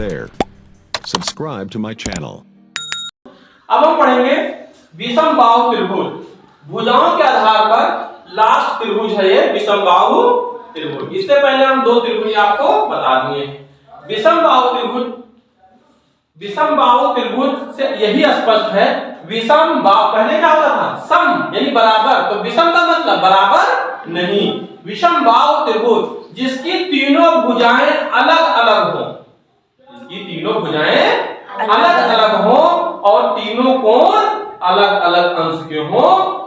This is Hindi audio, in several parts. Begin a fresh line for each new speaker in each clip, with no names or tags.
there. Subscribe to my channel.
अब हम पढ़ेंगे विषमबाहु त्रिभुज। भुजाओं के आधार पर लास्ट त्रिभुज है ये विषमबाहु त्रिभुज। इससे पहले हम दो त्रिभुज आपको बता दिए। विषमबाहु त्रिभुज से यही स्पष्ट है। विषमबाहु पहले क्या होता था? सम यानी बराबर, तो विषम का मतलब बराबर नहीं। विषमबाहु त्रिभुज जिसकी तीनों भुजाएं अलग अलग हो, जिसकी तीनों भुजाएं अलग अलग हो और तीनों कोण अलग अलग अंश के हो,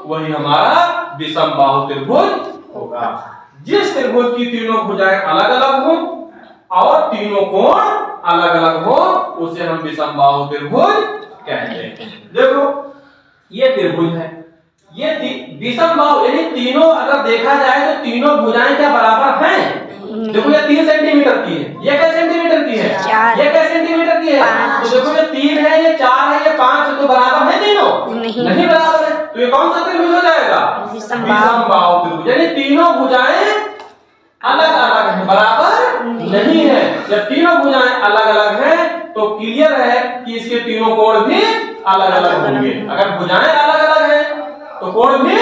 वही हमारा विषमबाहु त्रिभुज होगा। जिस त्रिभुज की तीनों भुजाएं अलग अलग हो और तीनों कोण अलग अलग हो, उसे हम विषमबाहु त्रिभुज कहते हैं। देखो ये त्रिभुज है, ये विषमबाहु यानी तीनों अगर देखा जाए तो तीनों भुजाएं क्या बराबर हैं? देखो ये 3 सेंटीमीटर की है, ये क्या सेंटीमीटर की है? ये क्या सेंटीमीटर की है? तो देखो ये 3 है, ये 4 है, ये 5 है, तो बराबर है तीनों? नहीं बराबर है। तो ये कौन सा त्रिभुज हो जाएगा? विषमबाहु त्रिभुज। यानी तीनों भुजाएं अलग अलग है, बराबर नहीं है। जब तीनों भुजाएं अलग अलग हैं तो क्लियर है कि इसके तीनों कोण भी अलग अलग होंगे। अगर भुजाएं अलग अलग हैं तो कोण भी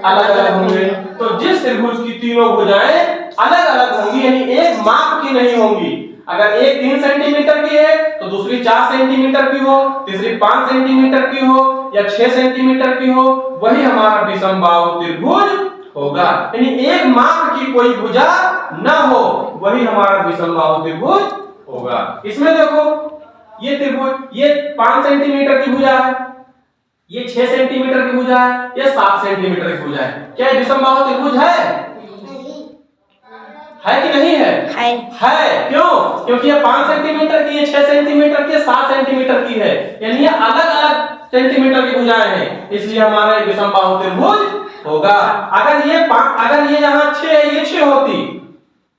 अलग अलग होंगे। तो जिस त्रिभुज की तीनों भुजाएं अलग अलग होंगी यानी एक माप की नहीं होंगी, अगर एक 3 सेंटीमीटर की है तो दूसरी 4 सेंटीमीटर की हो, तीसरी 5 सेंटीमीटर की हो या 6 सेंटीमीटर की हो, वही हमारा विषमबाहु त्रिभुज होगा। यानी एक माप की कोई भुजा न हो, वही हमारा विषमबाहु त्रिभुज होगा। इसमें देखो ये त्रिभुज, ये 5 सेंटीमीटर की भुजा है, ये 6 सेंटीमीटर की भुजा है, ये 7 सेंटीमीटर की भुजा है। क्या ये विषमबाहु त्रिभुज है कि नहीं है? है। क्यों? क्योंकि ये 5 सेंटीमीटर की, ये 6 सेंटीमीटर की, 7 सेंटीमीटर की है, यानी ये अलग अलग सेंटीमीटर की भुजाएं हैं, इसलिए हमारा विषमबाहु त्रिभुज होगा। अगर ये यहाँ 6 है, ये 6 होती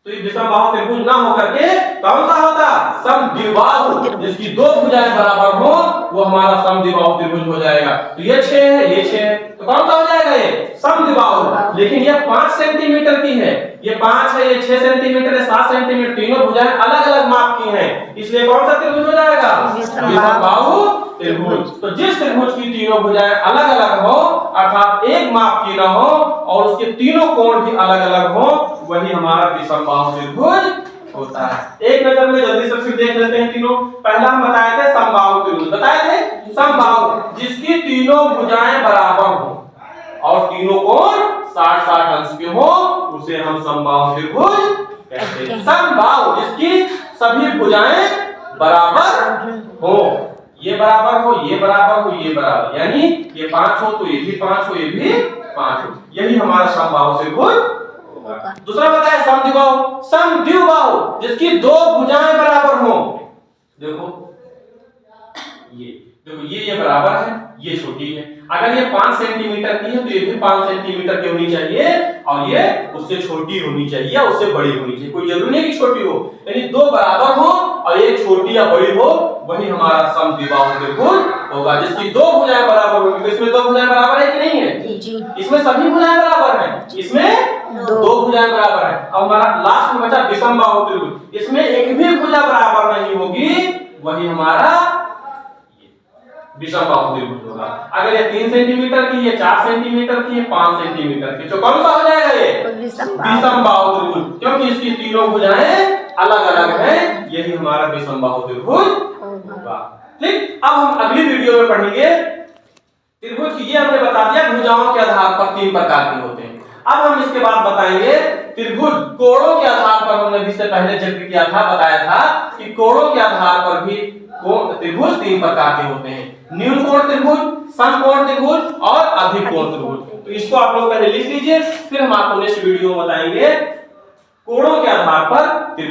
तो ये विषमबाहु त्रिभुज ना होकर के कौन सा होता? समद्विबाहु। जिसकी दो भुजाएं बराबर हो वो हमारा समद्विबाहु त्रिभुज हो जाएगा। तो ये 6 है, ये 6 है, तो कौन सा हो जाएगा? ये समद्विबाहु। लेकिन ये 5 सेंटीमीटर की है, ये 5 है, ये 6 सेंटीमीटर है, 7 सेंटीमीटर, तीनों भुजाएं अलग अलग माप की हैं, इसलिए कौन सा त्रिभुज हो जाएगा? विषमबाहु त्रिभुज। तो जिस त्रिभुज की तीनों भुजाएं अलग अलग हो अर्थात एक माप की ना हो और उसके तीनों कोण भी अलग अलग हो, वही हमारा विषमबाहु त्रिभुज होता है। एक नजर में जल्दी से फिर देख लेते हैं तीनों। पहला हम बताए थे समबाहु त्रिभुज, बताए थे समबाहु जिसकी तीनों भुजाएं बराबर हो और तीनों कोण 60-60 अंश के हो, उसे हम समबाहु त्रिभुज कहते हैं। समबाहु जिसकी सभी भुजाएं बराबर हो, ये बराबर हो, ये बराबर हो, ये बराबर, यानी ये 5 हो तो ये भी 5 हो, ये भी 5 हो, यही हमारा समबाहु त्रिभुज होगा। दूसरा बताया समद्विबाहु। समद्विबाहु जिसकी दो भुजाएं बराबर हो। देखो ये बराबर है, ये छोटी है। अगर ये 5 सेंटीमीटर की है तो ये भी 5 सेंटीमीटर की होनी चाहिए और ये उससे छोटी होनी चाहिए या उससे बड़ी होनी चाहिए, कोई जरूरी नहीं कि छोटी हो। यानी दो बराबर हो और एक छोटी या बड़ी हो, वही हमारा समद्विबाहु त्रिभुज होगा। जिसकी दो भुजाएं बराबर होंगी। तो इसमें दो भुजाएं बराबर है कि नहीं है? जी। इसमें सभी भुजाएं बराबर हैं, इसमें दो भुजाएं बराबर है। अब हमारा लास्ट में बचा विषमबाहु त्रिभुज, इसमें एक भी भुजा बराबर नहीं होगी, वही हमारा विषमबाहु त्रिभुज होगा। अगर ये 3 सेंटीमीटर की, ये 4 सेंटीमीटर की, ये 5 सेंटीमीटर की, तो कौन सा हो जाएगा? ये विषमबाहु त्रिभुज, क्योंकि इसकी तीनों भुजाएं अलग अलग हैं, यही हमारा विषमबाहु त्रिभुज होगा। ठीक, अब हम अगली वीडियो में पढ़ेंगे त्रिभुज की। ये हमने बता दिया भुजाओं के आधार पर 3 प्रकार के होते हैं। अब हम इसके बाद बताएंगे त्रिभुज कोणों के आधार पर। हमने इससे पहले जिक्र किया था, बताया था कि कोणों के आधार पर भी त्रिभुज 3 प्रकार के होते हैं। न्यून कोण त्रिभुज, समकोण त्रिभुज और अधिकोण त्रिभुज। तो इसको आप लोग पहले लिख लीजिए, फिर हम आपको नेक्स्ट वीडियो में बताएंगे कोणों के आधार पर त्रिभुज।